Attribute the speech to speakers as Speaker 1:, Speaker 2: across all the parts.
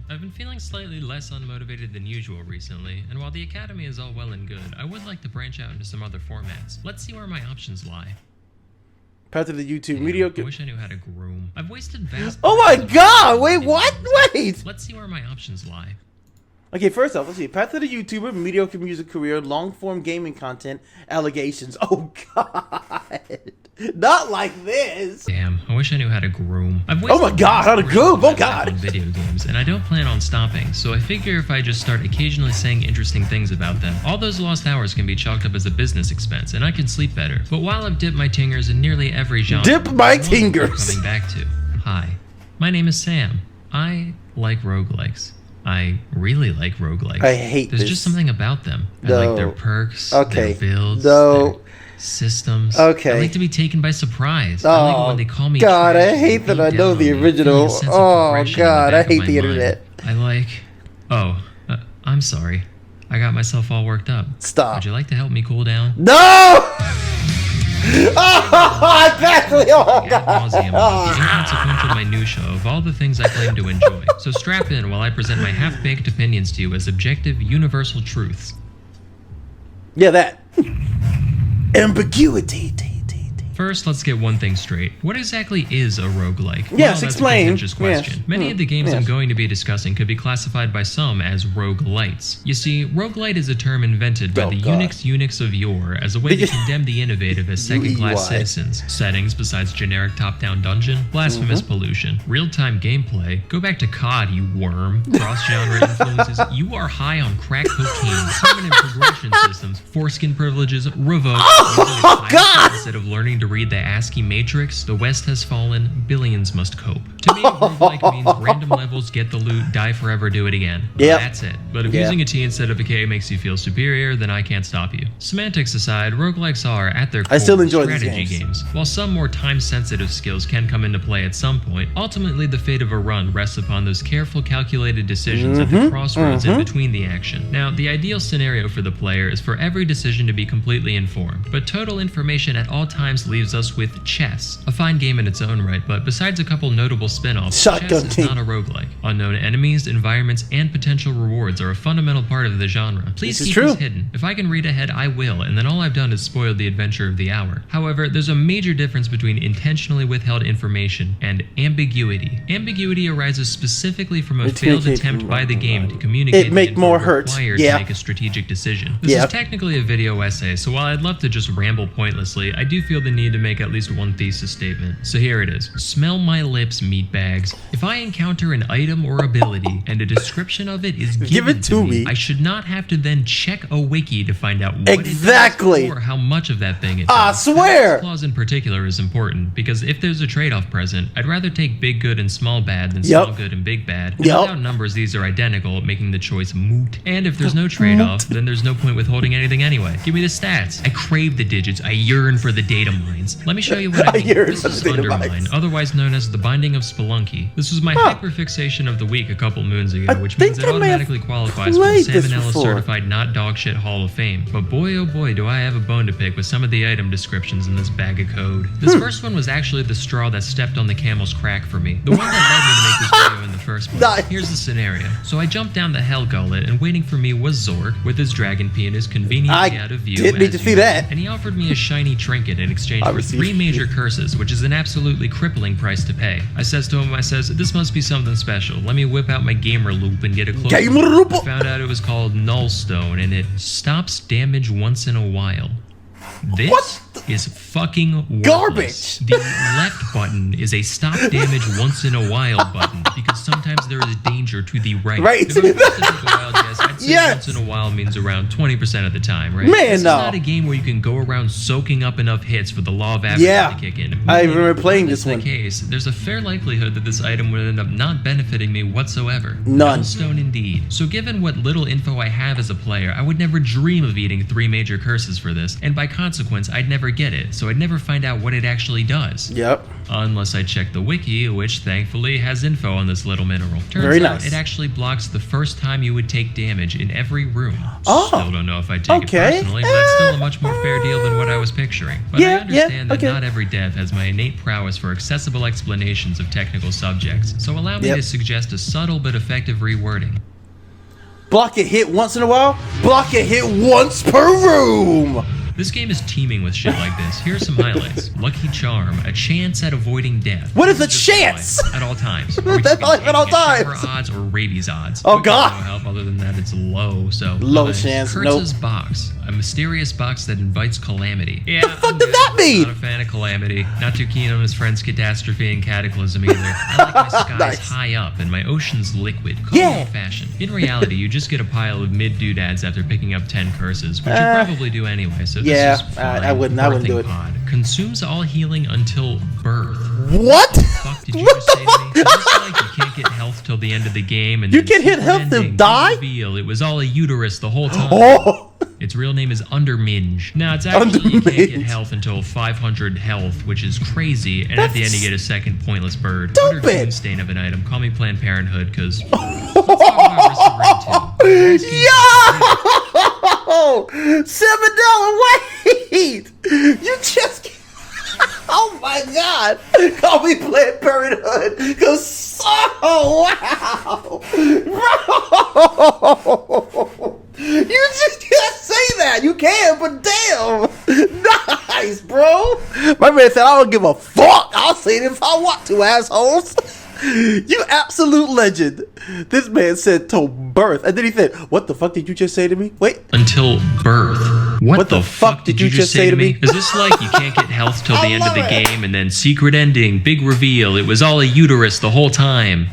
Speaker 1: I've been feeling slightly less unmotivated than usual recently, and while the Academy is all well and good, I would like to branch out into some other formats. Let's see where my options lie.
Speaker 2: Path to the YouTube
Speaker 1: Damn,
Speaker 2: mediocre.
Speaker 1: I wish I knew how to groom. I've wasted vast...
Speaker 2: Oh my god! Wait, what? Wait!
Speaker 1: Let's see where my options lie.
Speaker 2: Okay, first off, let's see. Path to the YouTuber, mediocre music career, long-form gaming content, allegations. Oh god. Not like this.
Speaker 1: Damn, I wish I knew how to groom.
Speaker 2: Oh my god, how to groom? Oh god.
Speaker 1: On video games, and I don't plan on stopping, so I figure if I just start occasionally saying interesting things about them, all those lost hours can be chalked up as a business expense, and I can sleep better. But while I've dipped my tingers in nearly every genre,
Speaker 2: Dip my
Speaker 1: there's one I keep
Speaker 2: tingers.
Speaker 1: coming back to. Hi, my name is Sam. I like roguelikes. I really like roguelikes.
Speaker 2: I hate
Speaker 1: There's
Speaker 2: this.
Speaker 1: just something about them.
Speaker 2: No.
Speaker 1: I like their perks,
Speaker 2: Okay.
Speaker 1: their builds,
Speaker 2: No.
Speaker 1: their systems.
Speaker 2: Okay.
Speaker 1: I like to be taken by surprise.
Speaker 2: Oh,
Speaker 1: I like it when they call me
Speaker 2: God,
Speaker 1: trash
Speaker 2: I hate
Speaker 1: and
Speaker 2: that I
Speaker 1: beat
Speaker 2: know
Speaker 1: down
Speaker 2: the
Speaker 1: on me,
Speaker 2: original.
Speaker 1: feeling a sense of
Speaker 2: Oh,
Speaker 1: progression in the
Speaker 2: God,
Speaker 1: back
Speaker 2: I
Speaker 1: of
Speaker 2: hate
Speaker 1: my
Speaker 2: the
Speaker 1: mind.
Speaker 2: internet.
Speaker 1: I like... Oh, I'm sorry. I got myself all worked up.
Speaker 2: Stop.
Speaker 1: Would you like to help me cool down?
Speaker 2: No! Oh, exactly. Oh,
Speaker 1: Ad
Speaker 2: God.
Speaker 1: nauseam about the inconsequential minutia of all the things I claim to enjoy. So strap in while I present my half-baked opinions to you as objective, universal truths.
Speaker 2: Yeah, that. Ambiguity.
Speaker 1: First, let's get one thing straight. What exactly is a roguelike?
Speaker 2: Yes,
Speaker 1: that's
Speaker 2: explain.
Speaker 1: a contentious question.
Speaker 2: Yes.
Speaker 1: Many of the games I'm
Speaker 2: Yes.
Speaker 1: going to be discussing could be classified by some as roguelites. You see, roguelite is a term invented by
Speaker 2: Oh,
Speaker 1: the
Speaker 2: God.
Speaker 1: Unix of yore as a way to condemn the innovative as second-class
Speaker 2: UI.
Speaker 1: citizens. Settings besides generic top-down dungeon, blasphemous pollution, real-time gameplay. Go back to COD, you worm. Cross-genre influences. You are high on crack cocaine. Permanent progression systems. Foreskin privileges revoked.
Speaker 2: Oh, God!
Speaker 1: Instead of learning to read the ASCII matrix, the West has fallen, billions must cope. To me, roguelike means random levels, get the loot, die forever, do it again.
Speaker 2: Yep.
Speaker 1: That's it. But if
Speaker 2: Yeah.
Speaker 1: using a T instead of a K makes you feel superior, then I can't stop you. Semantics aside, roguelikes are, at their core,
Speaker 2: I still enjoy these
Speaker 1: strategy
Speaker 2: games.
Speaker 1: While some more time-sensitive skills can come into play at some point, ultimately the fate of a run rests upon those careful, calculated decisions at the crossroads in between the action. Now, the ideal scenario for the player is for every decision to be completely informed, but total information at all times leaves us with chess, a fine game in its own right, but besides a couple notable spin-offs,
Speaker 2: Shotgun
Speaker 1: chess is
Speaker 2: King.
Speaker 1: not a roguelike. Unknown enemies, environments, and potential rewards are a fundamental part of the genre. Please
Speaker 2: This is
Speaker 1: keep
Speaker 2: true.
Speaker 1: this hidden. If I can read ahead, I will, and then all I've done is spoiled the adventure of the hour. However, there's a major difference between intentionally withheld information and ambiguity. Ambiguity arises specifically from a failed attempt by the game to communicate
Speaker 2: It make
Speaker 1: the info
Speaker 2: more hurt.
Speaker 1: required
Speaker 2: Yeah.
Speaker 1: to make a strategic decision. This
Speaker 2: Yep.
Speaker 1: is technically a video essay, so while I'd love to just ramble pointlessly, I do feel the need to make at least one thesis statement. So here it is. Smell my lips, meatbags. If I encounter an item or ability and a description of it is
Speaker 2: Give
Speaker 1: given
Speaker 2: it to me.
Speaker 1: I should not have to then check a wiki to find out what
Speaker 2: Exactly.
Speaker 1: it does or how much of that thing it
Speaker 2: I
Speaker 1: does.
Speaker 2: swear.
Speaker 1: This clause in particular is important because if there's a trade-off present, I'd rather take big good and small bad than
Speaker 2: Yep.
Speaker 1: small good and big bad. And
Speaker 2: Yep.
Speaker 1: without numbers, these are identical, making the choice moot. And if there's no trade-off, then there's no point withholding anything anyway. Give me the stats. I crave the digits. I yearn for the data mines. Let me show you what I mean.
Speaker 2: yearn
Speaker 1: This
Speaker 2: for the
Speaker 1: is
Speaker 2: data
Speaker 1: Undermine,
Speaker 2: mines.
Speaker 1: otherwise known as the Binding of Spelunky. This was my hyperfixation of the week a couple moons ago,
Speaker 2: I
Speaker 1: which means
Speaker 2: think
Speaker 1: it
Speaker 2: I may have
Speaker 1: automatically qualifies for the
Speaker 2: played this
Speaker 1: Salmonella
Speaker 2: before.
Speaker 1: Certified Not Dogshit Hall of Fame. But boy oh boy do I have a bone to pick with some of the item descriptions in this bag of code. This first one was actually the straw that stepped on the camel's crack for me. The one that led me to make this video in the first place.
Speaker 2: Nice.
Speaker 1: Here's the scenario. So I jumped down the Hell Gullet and waiting for me was Zork with his dragon penis conveniently out of view.
Speaker 2: didn't need
Speaker 1: as
Speaker 2: to see
Speaker 1: usual,
Speaker 2: that.
Speaker 1: And he offered me a shiny trinket in exchange
Speaker 2: I
Speaker 1: for
Speaker 2: received
Speaker 1: 3 major curses, which is an absolutely crippling price to pay. I says to him, this must be something special. Let me whip out my gamer loop and get a close
Speaker 2: Gamer
Speaker 1: look.
Speaker 2: loop?
Speaker 1: I found out it was called Nullstone and it stops damage once in a while. This
Speaker 2: What?
Speaker 1: is fucking worthless.
Speaker 2: Garbage.
Speaker 1: The left button is a stop damage once in a while button because sometimes there is danger to the right.
Speaker 2: Right.
Speaker 1: If I was to take a wild guess, I'd say
Speaker 2: Yes.
Speaker 1: once in a while means around 20% of the time, right?
Speaker 2: Man,
Speaker 1: This is
Speaker 2: no.
Speaker 1: not a game where you can go around soaking up enough hits for the law of averages
Speaker 2: Yeah.
Speaker 1: to kick in.
Speaker 2: I remember playing
Speaker 1: If
Speaker 2: this one.
Speaker 1: that's the case, there's a fair likelihood that this item would end up not benefiting me whatsoever.
Speaker 2: None.
Speaker 1: Nullstone indeed. So given what little info I have as a player, I would never dream of eating 3 major curses for this, and by consequence, I'd never get it, so I'd never find out what it actually does.
Speaker 2: Yep.
Speaker 1: Unless I check the wiki, which thankfully has info on this little mineral. Turns
Speaker 2: Very
Speaker 1: out
Speaker 2: nice.
Speaker 1: it actually blocks the first time you would take damage in every room.
Speaker 2: Oh.
Speaker 1: Still don't know if I take
Speaker 2: Okay.
Speaker 1: it personally, but that's still a much more fair deal than what I was picturing. But I understand that
Speaker 2: okay.
Speaker 1: not every dev has my innate prowess for accessible explanations of technical subjects, so allow me to suggest a subtle but effective rewording.
Speaker 2: Block a hit once in a while. Block a hit once per room.
Speaker 1: This game is teeming with shit like this. Here are some highlights. Lucky Charm, a chance at avoiding death.
Speaker 2: What is a
Speaker 1: Just
Speaker 2: chance?
Speaker 1: life at all times. Are we
Speaker 2: That's
Speaker 1: talking
Speaker 2: life at all
Speaker 1: shower
Speaker 2: times.
Speaker 1: odds or rabies odds?
Speaker 2: Oh,
Speaker 1: We got
Speaker 2: God.
Speaker 1: No help other than that, it's low. So
Speaker 2: Low
Speaker 1: nice.
Speaker 2: chance,
Speaker 1: Kurtz's box, a mysterious box that invites calamity. Yeah,
Speaker 2: The fuck does that mean?
Speaker 1: Not a fan of calamity. Not too keen on his friend's catastrophe and cataclysm either. I like my skies
Speaker 2: Nice.
Speaker 1: high up and my oceans liquid. Call
Speaker 2: Yeah.
Speaker 1: it fashion. In reality, you just get a pile of mid-doodads after picking up 10 curses, which you probably do anyway. So
Speaker 2: Yeah,
Speaker 1: this is fine.
Speaker 2: I wouldn't do
Speaker 1: Birthing
Speaker 2: it.
Speaker 1: pod. Consumes all healing until birth.
Speaker 2: What?
Speaker 1: Fuck did you
Speaker 2: What
Speaker 1: just
Speaker 2: the
Speaker 1: say to me? Is this like you can't get health till the end of the game and
Speaker 2: You
Speaker 1: then
Speaker 2: can't hit
Speaker 1: secret
Speaker 2: health to
Speaker 1: ending,
Speaker 2: die?
Speaker 1: reveal it was all a uterus the whole time.
Speaker 2: Oh.
Speaker 1: Its real name is Underminge. Now, it's actually you can't get
Speaker 2: Underminge.
Speaker 1: health until 500 health, which is crazy, and at the end you get a second pointless bird.
Speaker 2: Stupid.
Speaker 1: Utter stain of an item. Call me Planned Parenthood, because let's talk about Risk of Rain 2.
Speaker 2: Yo! $7 wait! You just... Oh my God! Call me Planned Parenthood, cause oh wow! Bro! You just can't say that! You can, but damn! Nice, bro! My man said, I don't give a fuck! I'll say it if I want to, assholes! You absolute legend. This man said till birth, and then he said, "What the fuck did you just say to me?" Wait.
Speaker 1: Until birth. What the fuck did you just say to me? Is this like you can't get health till the end of the game and then secret ending, big reveal, it was all a uterus the whole time?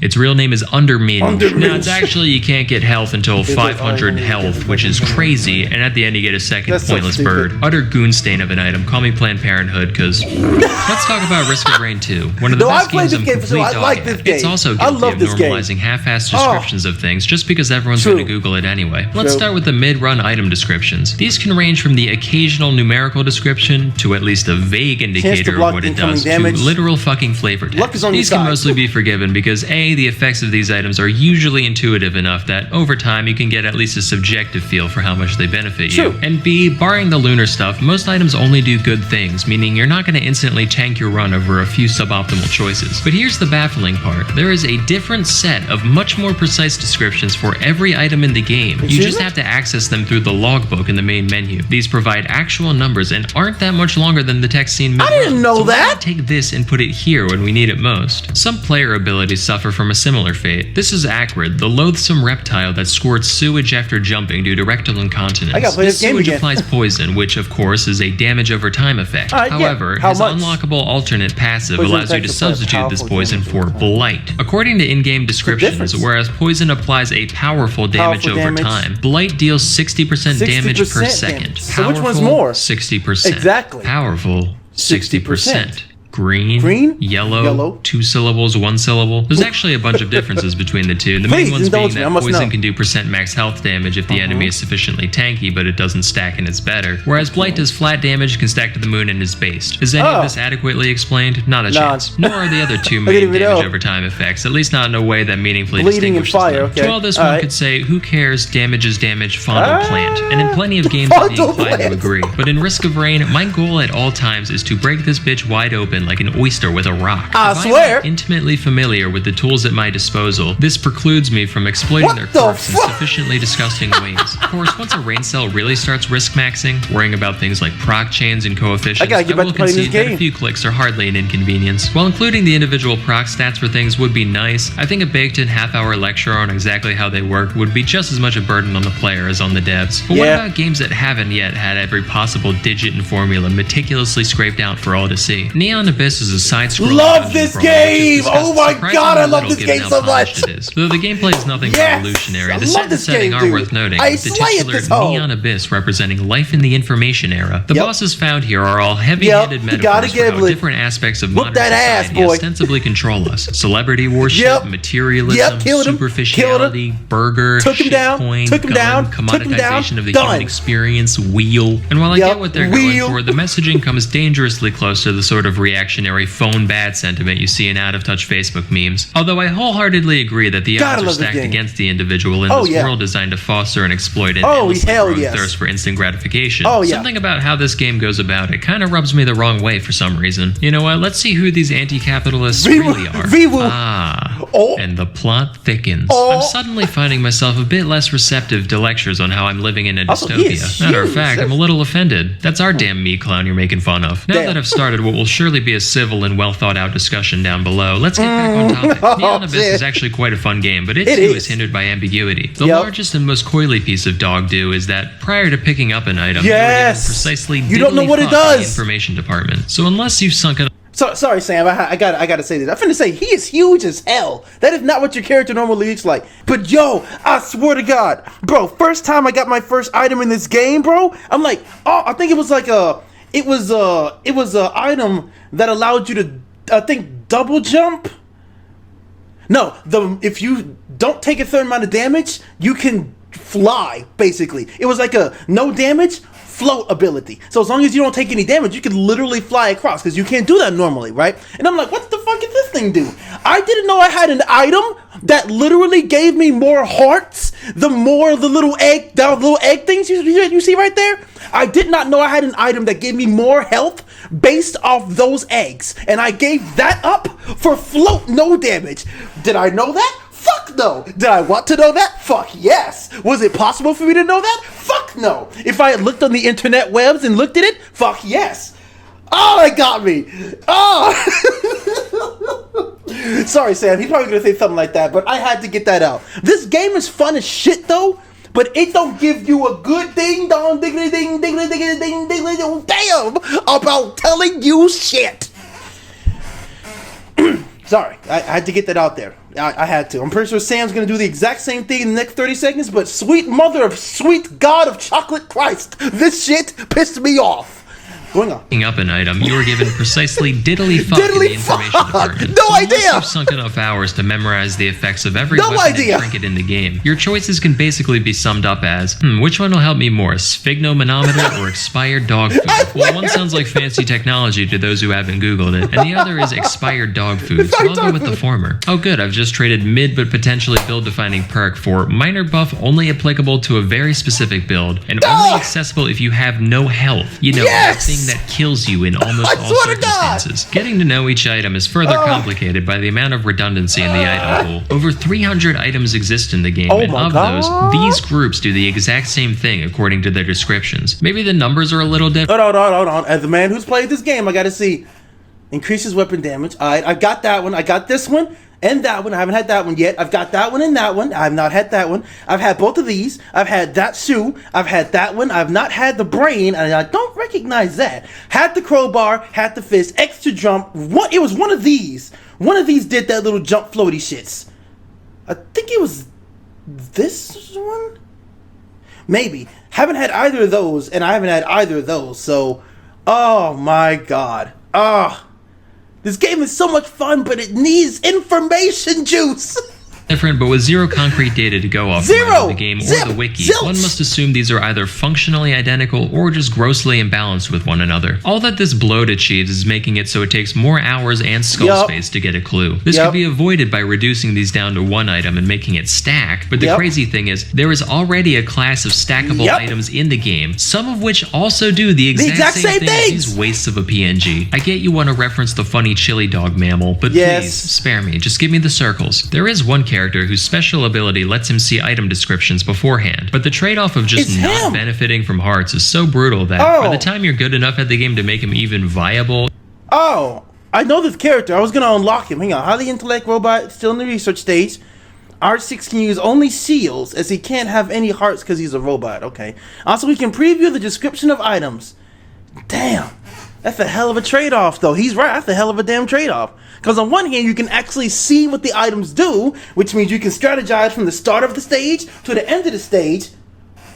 Speaker 1: Its real name is Underminge. Now, it's actually you can't get health until 500 health, which is crazy, and at the end you get a second
Speaker 2: That's so
Speaker 1: pointless
Speaker 2: stupid.
Speaker 1: bird. Utter goon stain of an item. Call me Planned Parenthood, because let's talk about Risk of Rain 2. One of the
Speaker 2: No,
Speaker 1: best
Speaker 2: I played
Speaker 1: games
Speaker 2: this
Speaker 1: I'm
Speaker 2: game, so
Speaker 1: complete
Speaker 2: I
Speaker 1: dog
Speaker 2: like
Speaker 1: at.
Speaker 2: this game.
Speaker 1: It's also
Speaker 2: I
Speaker 1: guilty
Speaker 2: love
Speaker 1: of
Speaker 2: this game.
Speaker 1: normalizing half-assed descriptions of things just because everyone's
Speaker 2: True.
Speaker 1: going to Google it anyway. Let's
Speaker 2: True.
Speaker 1: start with the mid-run item descriptions. These can range from the occasional numerical description to at least a vague indicator of
Speaker 2: block
Speaker 1: what it
Speaker 2: incoming
Speaker 1: does
Speaker 2: damage.
Speaker 1: to literal fucking flavor text.
Speaker 2: Luck is on your
Speaker 1: These can
Speaker 2: side.
Speaker 1: mostly be forgiven because A, the effects of these items are usually intuitive enough that over time you can get at least a subjective feel for how much they benefit you.
Speaker 2: True.
Speaker 1: And B, barring the lunar stuff, most items only do good things, meaning you're not going to instantly tank your run over a few suboptimal choices. But here's the baffling part. There is a different set of much more precise descriptions for every item in the game. You just have to access them through the logbook in the main menu. These provide actual numbers and aren't that much longer than the text seen mid-run.
Speaker 2: didn't know
Speaker 1: So why
Speaker 2: that.
Speaker 1: not take this and put it here when we need it most? Some player abilities suffer from a similar fate. This is Acrid, the loathsome reptile that squirts sewage after jumping due to rectal incontinence.
Speaker 2: I gotta play this game
Speaker 1: sewage
Speaker 2: again.
Speaker 1: applies poison, which of course is a damage over time effect.
Speaker 2: Yeah.
Speaker 1: However,
Speaker 2: How
Speaker 1: his
Speaker 2: much?
Speaker 1: unlockable alternate passive
Speaker 2: Poison
Speaker 1: allows you to
Speaker 2: effects apply
Speaker 1: substitute this
Speaker 2: powerful
Speaker 1: poison
Speaker 2: damage
Speaker 1: for
Speaker 2: over time.
Speaker 1: blight. According to in-game descriptions,
Speaker 2: difference.
Speaker 1: whereas poison applies a powerful damage
Speaker 2: Powerful
Speaker 1: over
Speaker 2: damage.
Speaker 1: time, blight deals 60% damage per
Speaker 2: 60%
Speaker 1: second.
Speaker 2: damage. So which one's
Speaker 1: Powerful,
Speaker 2: more?
Speaker 1: 60%.
Speaker 2: Exactly.
Speaker 1: Powerful, 60%. Green,
Speaker 2: Green,
Speaker 1: yellow,
Speaker 2: yellow.
Speaker 1: 2 syllables, 1 syllable. There's actually a bunch of differences between the two. The
Speaker 2: Please,
Speaker 1: main ones being
Speaker 2: indulge me, I
Speaker 1: that
Speaker 2: must
Speaker 1: poison
Speaker 2: know.
Speaker 1: can do percent max health damage if the enemy is sufficiently tanky, but it doesn't stack and it's better. Whereas blight does flat damage, can stack to the moon and is based. Is any
Speaker 2: Oh.
Speaker 1: of this adequately explained? Not a
Speaker 2: Nah.
Speaker 1: chance. Nor are the other two
Speaker 2: didn't
Speaker 1: main
Speaker 2: even
Speaker 1: damage
Speaker 2: know.
Speaker 1: over time effects, at least not in a way that meaningfully
Speaker 2: Bleeding and
Speaker 1: distinguishes
Speaker 2: fire,
Speaker 1: them.
Speaker 2: okay.
Speaker 1: To all this,
Speaker 2: All
Speaker 1: one
Speaker 2: right.
Speaker 1: could say, who cares? Damage is damage, fondle plant. And in plenty of games, I'd be
Speaker 2: Fondle
Speaker 1: inclined to
Speaker 2: plant.
Speaker 1: agree. But in Risk of Rain, my goal at all times is to break this bitch wide open like an oyster with a rock.
Speaker 2: I
Speaker 1: If
Speaker 2: swear.
Speaker 1: I'm intimately familiar with the tools at my disposal, this precludes me from exploiting
Speaker 2: What
Speaker 1: their
Speaker 2: the
Speaker 1: quirks in
Speaker 2: fuck?
Speaker 1: sufficiently disgusting ways. Of course, once a rain cell really starts risk maxing, worrying about things like proc chains and coefficients,
Speaker 2: I gotta get back
Speaker 1: will
Speaker 2: to playing this
Speaker 1: concede that a
Speaker 2: game.
Speaker 1: few clicks are hardly an inconvenience. While including the individual proc stats for things would be nice, I think a baked-in half-hour lecture on exactly how they work would be just as much a burden on the player as on the devs. But what
Speaker 2: Yeah.
Speaker 1: about games that haven't yet had every possible digit and formula meticulously scraped out for all to see? Neon Abyss is a side-scrolling
Speaker 2: Love
Speaker 1: dungeon
Speaker 2: this
Speaker 1: crawler, which is
Speaker 2: game!
Speaker 1: discussed
Speaker 2: Oh my
Speaker 1: surprisingly
Speaker 2: God, I love
Speaker 1: little
Speaker 2: this
Speaker 1: given
Speaker 2: game
Speaker 1: how
Speaker 2: so
Speaker 1: polished
Speaker 2: much.
Speaker 1: it is. Though the gameplay is nothing
Speaker 2: Yes!
Speaker 1: revolutionary,
Speaker 2: I
Speaker 1: the
Speaker 2: love
Speaker 1: set and
Speaker 2: this
Speaker 1: setting
Speaker 2: game,
Speaker 1: are
Speaker 2: dude.
Speaker 1: worth noting.
Speaker 2: I
Speaker 1: with the
Speaker 2: slay it
Speaker 1: titular
Speaker 2: this hoe.
Speaker 1: Neon Abyss representing life in the information era. The
Speaker 2: Yep.
Speaker 1: bosses found here are all heavy-handed
Speaker 2: Yep, you gotta
Speaker 1: metaphors for
Speaker 2: give
Speaker 1: how
Speaker 2: it.
Speaker 1: different aspects of
Speaker 2: Whoop
Speaker 1: modern
Speaker 2: that ass,
Speaker 1: society
Speaker 2: boy.
Speaker 1: ostensibly control us. Celebrity worship,
Speaker 2: Yep.
Speaker 1: materialism,
Speaker 2: Yep, killed him.
Speaker 1: superficiality, burger,
Speaker 2: Took him down,
Speaker 1: shitcoin,
Speaker 2: took him
Speaker 1: gun,
Speaker 2: down, took him down,
Speaker 1: commoditization of the
Speaker 2: done.
Speaker 1: human experience, wheel. And while I
Speaker 2: Yep,
Speaker 1: get what they're
Speaker 2: wheel.
Speaker 1: going for, the messaging comes dangerously close to the sort of reaction reactionary phone bad sentiment you see in out-of-touch Facebook memes. Although I wholeheartedly agree that the odds are stacked against the individual in this world designed to foster and exploit an endlessly growing thirst for instant gratification. Something about how this game goes about it kind of rubs me the wrong way for some reason. You know what? Let's see who these anti-capitalists really are. And the plot thickens. I'm suddenly finding myself a bit less receptive to lectures on how I'm living in a dystopia. Matter of fact, I'm a little offended. That's our damn me clown you're making fun of. Now that I've started what will surely be a civil and well thought out discussion down below, let's get back on topic. Neon Abyss is actually quite a fun game, but it too is hindered by ambiguity. The largest and most coily piece of dog do is that prior to picking up an item, you're given precisely
Speaker 2: you don't know what it does.
Speaker 1: The information department. So unless you've sunk it.
Speaker 2: Sorry, Sam. I gotta say this. I'm finna say he is huge as hell. That is not what your character normally looks like. But yo, I swear to God, bro. First time I got my first item in this game, bro. I'm like, I think it was like it was a item that allowed you to, I think, double jump. No, if you don't take a certain amount of damage, you can fly. Basically, it was like a no damage float ability. So as long as you don't take any damage, you can literally fly across, because you can't do that normally, right? And I'm like, what the fuck does this thing do? I didn't know I had an item that literally gave me more hearts the more the little egg things you see right there. I did not know I had an item that gave me more health based off those eggs, and I gave that up for float no damage. Did I know that? Fuck no. Did I want to know that? Fuck yes. Was it possible for me to know that? Fuck no. If I had looked on the internet webs and looked at it, fuck yes. Oh, it got me. Oh. Sorry, Sam. He's probably going to say something like that, but I had to get that out. This game is fun as shit, though, but it don't give you a good ding dong diggly ding diggly diggly ding diggly ding damn about telling you shit. Sorry, I had to get that out there. I had to. I'm pretty sure Sam's going to do the exact same thing in the next 30 seconds, but sweet God of chocolate Christ, this shit pissed me off. Going on.
Speaker 1: Picking up an item, you were given precisely diddly fuck in the information department.
Speaker 2: No idea.
Speaker 1: You've sunk enough hours to memorize the effects of every weapon and trinket in the game. Your choices can basically be summed up as, which one will help me more, sphygmomanometer or expired dog food? Well, one sounds like fancy technology to those who haven't Googled it, and the other is expired dog food, so I'll go with the former. Oh good, I've just traded mid but potentially build-defining perk for minor buff only applicable to a very specific build, and only accessible if you have no health. You know, that thing that kills you in almost all circumstances. Getting to know each item is further complicated by the amount of redundancy in the item pool. Over 300 items exist in the game, and of those, these groups do the exact same thing according to their descriptions. Maybe the numbers are a little different.
Speaker 2: Hold on. As a man who's played this game, I gotta see. Increases weapon damage. Alright, I got that one. I got this one. And that one. I haven't had that one yet. I've got that one and that one. I have not had that one. I've had both of these. I've had that shoe. I've had that one. I've not had the brain, and I don't recognize that. Had the crowbar, had the fist, extra jump. It was one of these. One of these did that little jump floaty shits. I think it was this one? Maybe. Haven't had either of those, and I haven't had either of those, so... Oh my god. This game is so much fun, but it needs information juice.
Speaker 1: Different, but with zero concrete data to go off from the game or the wiki, one must assume these are either functionally identical or just grossly imbalanced with one another. All that this bloat achieves is making it so it takes more hours and skull space to get a clue. This could be avoided by reducing these down to one item and making it stack, but the crazy thing is, there is already a class of stackable items in the game, some of which also do the exact same thing as these wastes of a PNG. I get you want to reference the funny chili dog mammal, but please, spare me, just give me the circles. There is one character whose special ability lets him see item descriptions beforehand, but the trade-off of just not benefiting from hearts is so brutal that by the time you're good enough at the game to make him even viable...
Speaker 2: I know this character. I was going to unlock him. Hang on. Highly intellect robot, still in the research stage. R6 can use only seals, as he can't have any hearts because he's a robot. Okay. Also, we can preview the description of items. Damn. That's a hell of a trade-off, though. He's right. That's a hell of a damn trade-off. Because on one hand, you can actually see what the items do, which means you can strategize from the start of the stage to the end of the stage.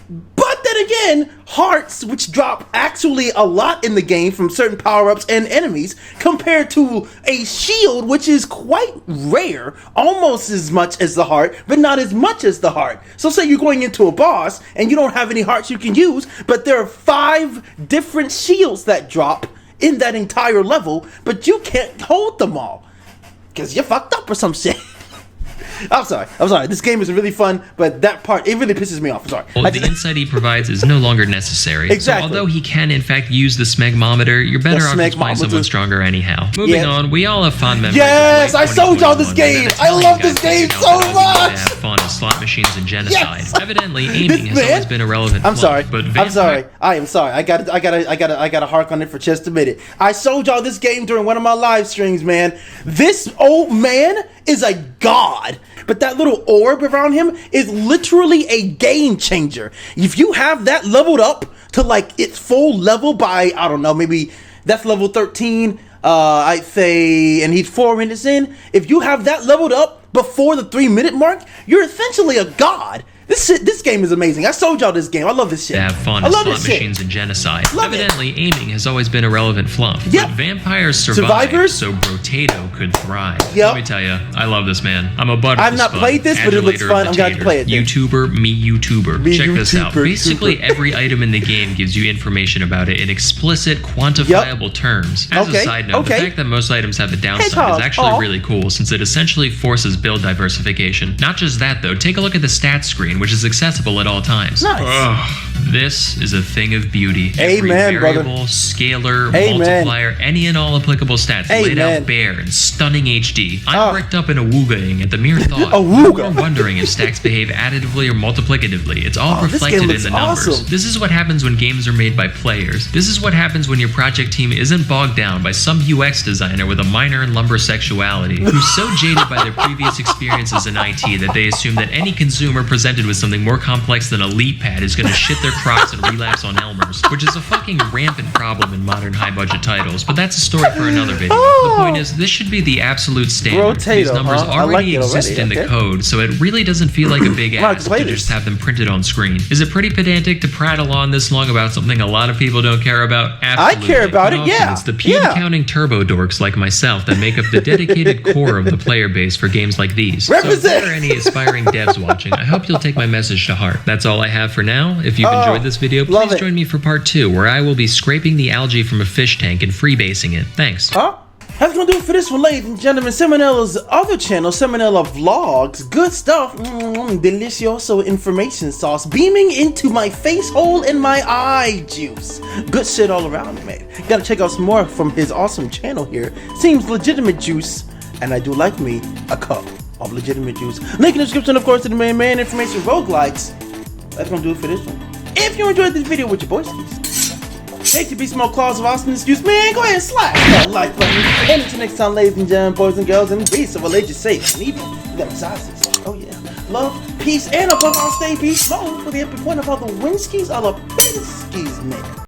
Speaker 2: But then again, hearts, which drop actually a lot in the game from certain power-ups and enemies, compared to a shield, which is quite rare, almost as much as the heart, but not as much as the heart. So say you're going into a boss, and you don't have any hearts you can use, but there are 5 different shields that drop, in that entire level, but you can't hold them all because you fucked up or some shit. I'm sorry. This game is really fun, but that part, it really pisses me off. I'm sorry.
Speaker 1: Well, the insight he provides is no longer necessary.
Speaker 2: Exactly.
Speaker 1: So although he can, in fact, use the smegmometer, you're better off just playing someone stronger anyhow. Moving on, we all have fond memories.
Speaker 2: Yes, I sold y'all this game. I love this game so much.
Speaker 1: Have fun as slot machines and genocide.
Speaker 2: Yes.
Speaker 1: Evidently, aiming has always been irrelevant.
Speaker 2: I'm sorry.
Speaker 1: But
Speaker 2: I'm sorry. I am sorry. I gotta hark on it for just a minute. I sold y'all this game during one of my live streams, man. This old man is a god. But that little orb around him is literally a game changer. If you have that leveled up to like its full level by, I don't know, maybe that's level 13, I'd say, and he's 4 minutes in. If you have that leveled up before the 3-minute mark, you're essentially a god. This game is amazing. I sold y'all this game. I love this shit.
Speaker 1: To have fun
Speaker 2: I
Speaker 1: as
Speaker 2: love
Speaker 1: slot
Speaker 2: this shit.
Speaker 1: machines and genocide.
Speaker 2: Love
Speaker 1: Evidently, aiming has always been a relevant fluff.
Speaker 2: Yep.
Speaker 1: But vampires
Speaker 2: Survivors?
Speaker 1: so Brotato could thrive.
Speaker 2: Yep.
Speaker 1: Let me tell you, I love this man. I'm a butt.
Speaker 2: I've not played this, but it looks fun. I'm gonna have to play it then.
Speaker 1: YouTuber. Check this out.
Speaker 2: YouTuber.
Speaker 1: Basically, every item in the game gives you information about it in explicit, quantifiable terms. As a side note, the fact that most items have a downside is actually really cool, since it essentially forces build diversification. Not just that, though. Take a look at the stats screen, which is accessible at all times.
Speaker 2: Nice.
Speaker 1: Ugh, this is a thing of beauty.
Speaker 2: Amen,
Speaker 1: Every variable,
Speaker 2: brother.
Speaker 1: scalar,
Speaker 2: Amen.
Speaker 1: multiplier, any and all applicable stats laid out bare in stunning HD. I'm wrecked up in a woogaing at the mere thought. I'm wondering if stacks behave additively or multiplicatively. It's all reflected in the numbers.
Speaker 2: Awesome.
Speaker 1: This is what happens when games are made by players. This is what happens when your project team isn't bogged down by some UX designer with a minor in lumber sexuality who's so jaded by their previous experiences in IT that they assume that any consumer presented with something more complex than a leap pad is going to shit their crocs and relapse on Elmer's, which is a fucking rampant problem in modern high-budget titles, but that's a story for another video. The point is, this should be the absolute standard. These numbers already exist in the code, so it really doesn't feel like a big ask to just have them printed on screen. Is it pretty pedantic to prattle on this long about something a lot of people don't care about? Absolutely.
Speaker 2: I care about it, yeah.
Speaker 1: It's the pube-counting turbo dorks like myself that make up the dedicated core of the player base for games like these.
Speaker 2: Represent.
Speaker 1: So if there are any aspiring devs watching, I hope you'll take my message to heart. That's all I have for now. If you've enjoyed this video, please join me for part 2, where I will be scraping the algae from a fish tank and freebasing it. Thanks.
Speaker 2: That's gonna do it for this one, ladies and gentlemen. Salmonella's other channel, Salmonella Vlogs. Good stuff. Delicioso information sauce beaming into my face hole and my eye juice. Good shit all around, man. Gotta check out some more from his awesome channel here. Seems legitimate juice, and I do like me a cup of legitimate juice. Link in the description, of course, to the main information roguelikes. That's gonna do it for this one. If you enjoyed this video with your boyskis, hate to be small claws of awesomeness juice, man, go ahead and slap that like button. And until next time, ladies and gentlemen, boys and girls, and peace of religious sake, and even them sizes. Oh yeah. Love, peace, and above all, stay peace mode for the epic point of all the winskies, all the Benskis, man.